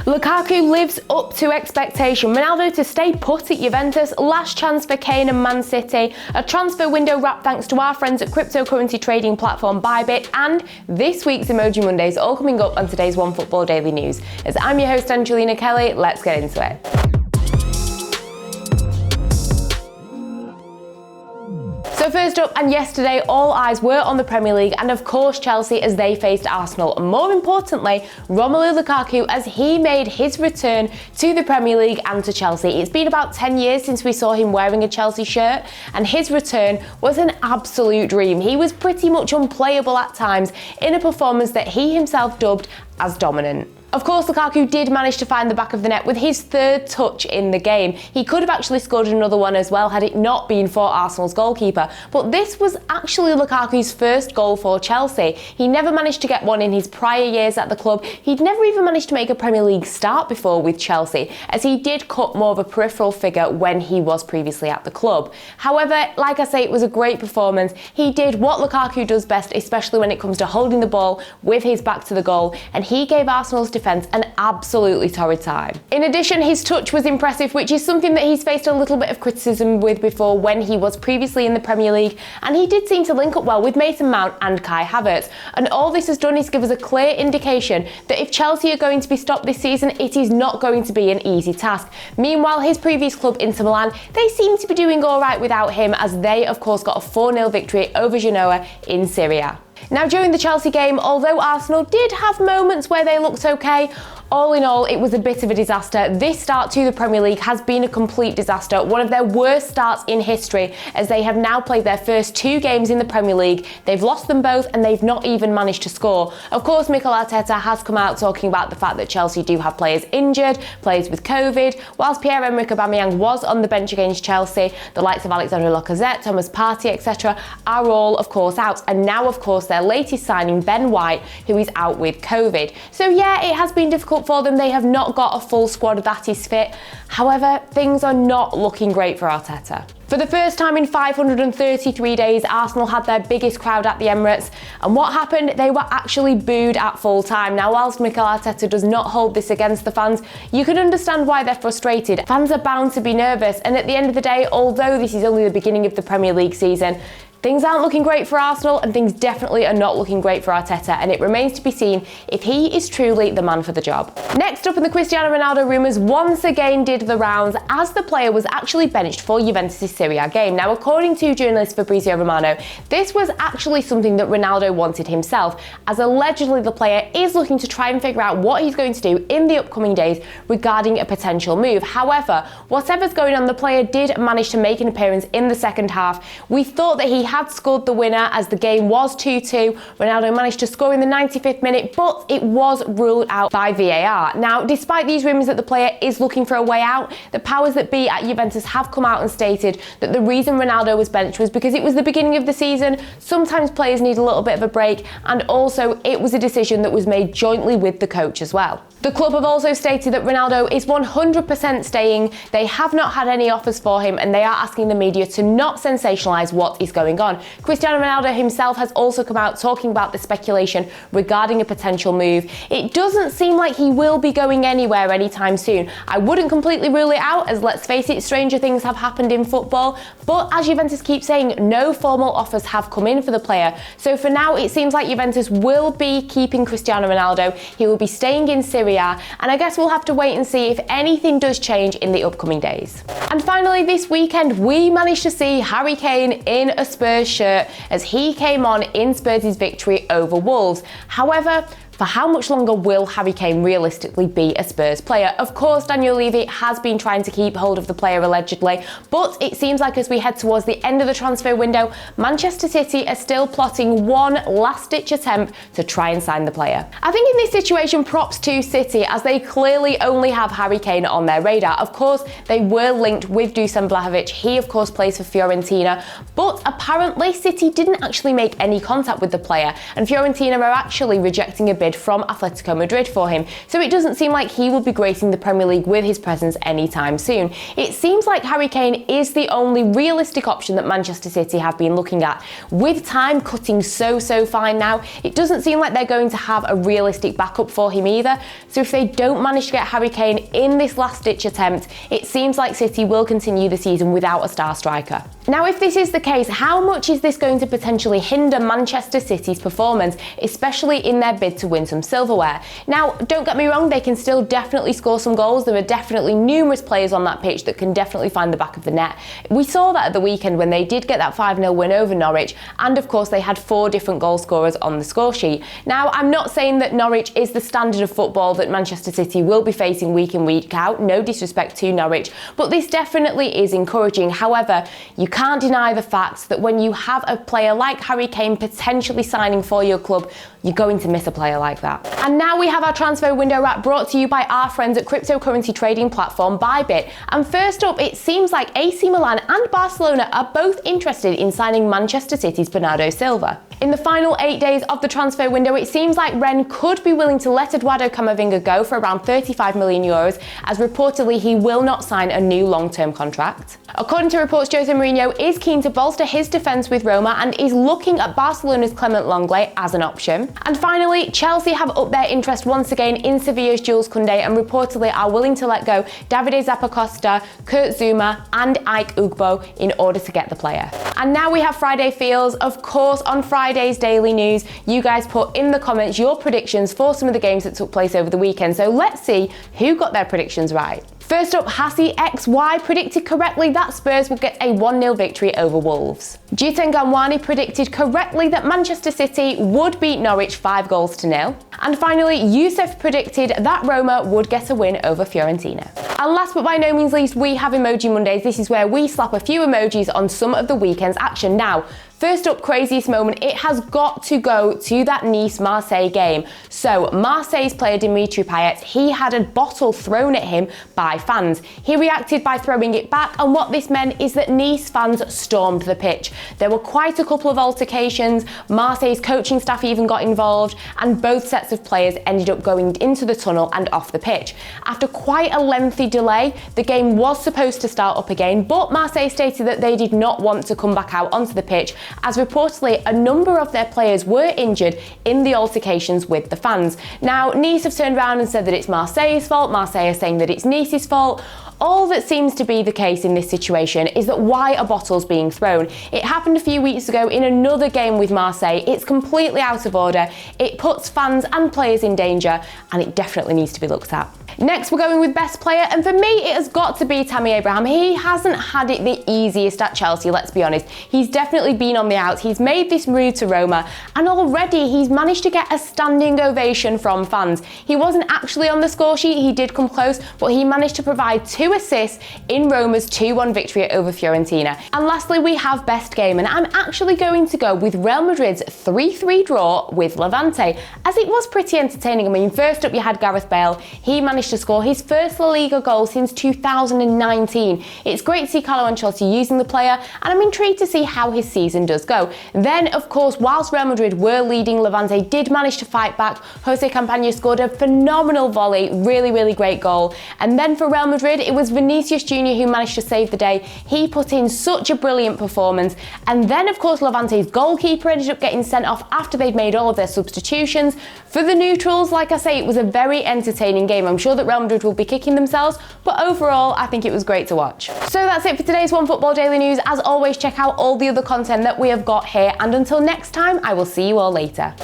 Lukaku lives up to expectation. Ronaldo to stay put at Juventus, last chance for Kane and Man City, a transfer window wrap thanks to our friends at cryptocurrency trading platform Bybit, and this week's Emoji Mondays, all coming up on today's OneFootball Daily News. As I'm your host, Angelina Kelly, let's get into it. So first up, and yesterday, all eyes were on the Premier League and of course Chelsea as they faced Arsenal. And more importantly, Romelu Lukaku as he made his return to the Premier League and to Chelsea. It's been about 10 years since we saw him wearing a Chelsea shirt, and his return was an absolute dream. He was pretty much unplayable at times in a performance that he himself dubbed as dominant. Of course, Lukaku did manage to find the back of the net with his third touch in the game. He could have actually scored another one as well had it not been for Arsenal's goalkeeper. But this was actually Lukaku's first goal for Chelsea. He never managed to get one in his prior years at the club. He'd never even managed to make a Premier League start before with Chelsea, as he did cut more of a peripheral figure when he was previously at the club. However, like I say, it was a great performance. He did what Lukaku does best, especially when it comes to holding the ball with his back to the goal, and he gave Arsenal's defence an absolutely torrid time. In addition, his touch was impressive, which is something that he's faced a little bit of criticism with before when he was previously in the Premier League, and he did seem to link up well with Mason Mount and Kai Havertz. And all this has done is give us a clear indication that if Chelsea are going to be stopped this season, it is not going to be an easy task. Meanwhile, his previous club, Inter Milan, they seem to be doing all right without him, as they of course got a 4-0 victory over Genoa in Serie A. Now, during the Chelsea game, although Arsenal did have moments where they looked okay, all in all, it was a bit of a disaster. This start to the Premier League has been a complete disaster, one of their worst starts in history, as they have now played their first 2 games in the Premier League. They've lost them both and they've not even managed to score. Of course, Mikel Arteta has come out talking about the fact that Chelsea do have players injured, players with COVID. Whilst Pierre-Emerick Aubameyang was on the bench against Chelsea, the likes of Alexandre Lacazette, Thomas Partey, etc. are all, of course, out. And now, of course, their latest signing, Ben White, who is out with COVID. So yeah, it has been difficult for them. They have not got a full squad that is fit. However, things are not looking great for Arteta. For the first time in 533 days, Arsenal had their biggest crowd at the Emirates. And what happened? They were actually booed at full time. Now, whilst Mikel Arteta does not hold this against the fans, you can understand why they're frustrated. Fans are bound to be nervous. And at the end of the day, although this is only the beginning of the Premier League season, things aren't looking great for Arsenal, and things definitely are not looking great for Arteta, and it remains to be seen if he is truly the man for the job. Next up in the Cristiano Ronaldo rumours once again did the rounds, as the player was actually benched for Juventus' Serie A game. Now, according to journalist Fabrizio Romano, this was actually something that Ronaldo wanted himself, as allegedly the player is looking to try and figure out what he's going to do in the upcoming days regarding a potential move. However, whatever's going on, the player did manage to make an appearance in the second half. We thought that he had scored the winner as the game was 2-2. Ronaldo managed to score in the 95th minute, but it was ruled out by VAR. Now, despite these rumours that the player is looking for a way out, the powers that be at Juventus have come out and stated that the reason Ronaldo was benched was because it was the beginning of the season. Sometimes players need a little bit of a break, and also it was a decision that was made jointly with the coach as well. The club have also stated that Ronaldo is 100% staying. They have not had any offers for him, and they are asking the media to not sensationalise what is going on. Cristiano Ronaldo himself has also come out talking about the speculation regarding a potential move. It doesn't seem like he will be going anywhere anytime soon. I wouldn't completely rule it out, as let's face it, stranger things have happened in football, but as Juventus keeps saying, no formal offers have come in for the player. So for now, it seems like Juventus will be keeping Cristiano Ronaldo. He will be staying in Serie A, and I guess we'll have to wait and see if anything does change in the upcoming days. And finally, this weekend, we managed to see Harry Kane in a Spurs shirt as he came on in Spurs' victory over Wolves. However, for how much longer will Harry Kane realistically be a Spurs player? Of course, Daniel Levy has been trying to keep hold of the player allegedly, but it seems like as we head towards the end of the transfer window, Manchester City are still plotting one last-ditch attempt to try and sign the player. I think in this situation, props to City, as they clearly only have Harry Kane on their radar. Of course, they were linked with Dusan Vlahovic. He, of course, plays for Fiorentina, but apparently City didn't actually make any contact with the player, and Fiorentina are actually rejecting a bid bid from Atletico Madrid for him, so it doesn't seem like he will be gracing the Premier League with his presence anytime soon. It seems like Harry Kane is the only realistic option that Manchester City have been looking at. With time cutting so fine now, it doesn't seem like they're going to have a realistic backup for him either, so if they don't manage to get Harry Kane in this last-ditch attempt, it seems like City will continue the season without a star striker. Now, if this is the case, how much is this going to potentially hinder Manchester City's performance, especially in their bid to win some silverware? Now, don't get me wrong, they can still definitely score some goals. There are definitely numerous players on that pitch that can definitely find the back of the net. We saw that at the weekend when they did get that 5-0 win over Norwich, and of course they had 4 different goal scorers on the score sheet. Now, I'm not saying that Norwich is the standard of football that Manchester City will be facing week in, week out, no disrespect to Norwich, but this definitely is encouraging. However, you can't deny the fact that when you have a player like Harry Kane potentially signing for your club, you're going to miss a player like that. And now we have our transfer window wrap brought to you by our friends at cryptocurrency trading platform Bybit. And first up, it seems like AC Milan and Barcelona are both interested in signing Manchester City's Bernardo Silva. In the final 8 days of the transfer window, it seems like Rennes could be willing to let Eduardo Camavinga go for around €35 million, as reportedly he will not sign a new long-term contract. According to reports, Jose Mourinho is keen to bolster his defence with Roma and is looking at Barcelona's Clement Lenglet as an option. And finally, Chelsea have upped their interest once again in Sevilla's Jules Koundé and reportedly are willing to let go Davide Zappacosta, Kurt Zouma and Ike Ugbo in order to get the player. And now we have Friday feels. Of course, on Friday's Daily News, you guys put in the comments your predictions for some of the games that took place over the weekend. So let's see who got their predictions right. First up, Hassi XY predicted correctly that Spurs would get a 1-0 victory over Wolves. Jiten Gamwani predicted correctly that Manchester City would beat Norwich 5-0. And finally, Youssef predicted that Roma would get a win over Fiorentina. And last but by no means least, we have Emoji Mondays. This is where we slap a few emojis on some of the weekend's action. Now, first up, craziest moment, it has got to go to that Nice-Marseille game. So, Marseille's player Dimitri Payet, he had a bottle thrown at him by fans. He reacted by throwing it back, and what this meant is that Nice fans stormed the pitch. There were quite a couple of altercations, Marseille's coaching staff even got involved, and both sets of players ended up going into the tunnel and off the pitch. After quite a lengthy delay, the game was supposed to start up again, but Marseille stated that they did not want to come back out onto the pitch, as reportedly a number of their players were injured in the altercations with the fans. Now, Nice have turned around and said that it's Marseille's fault, Marseille are saying that it's Nice's fault. All that seems to be the case in this situation is that why are bottles being thrown? It happened a few weeks ago in another game with Marseille. It's completely out of order, it puts fans and players in danger, and it definitely needs to be looked at. Next, we're going with best player, and for me, it has got to be Tammy Abraham. He hasn't had it the easiest at Chelsea, let's be honest. He's definitely been on the outs. He's made this move to Roma, and already he's managed to get a standing ovation from fans. He wasn't actually on the score sheet, he did come close, but he managed to provide 2 assists in Roma's 2-1 victory over Fiorentina. And lastly, we have best game, and I'm actually going to go with Real Madrid's 3-3 draw with Levante, as it was pretty entertaining. I mean, first up you had Gareth Bale. He managed to score his first La Liga goal since 2019. It's great to see Carlo Ancelotti using the player, and I'm intrigued to see how his season does go. Then, of course, whilst Real Madrid were leading, Levante did manage to fight back. Jose Campaña scored a phenomenal volley, really great goal. And then for Real Madrid, it was Vinicius Jr. who managed to save the day. He put in such a brilliant performance. And then, of course, Levante's goalkeeper ended up getting sent off after they'd made all of their substitutions. For the neutrals, like I say, it was a very entertaining game. I'm sure that Real Madrid will be kicking themselves, but overall, I think it was great to watch. So that's it for today's OneFootball Daily News. As always, check out all the other content that we have got here, and until next time, I will see you all later.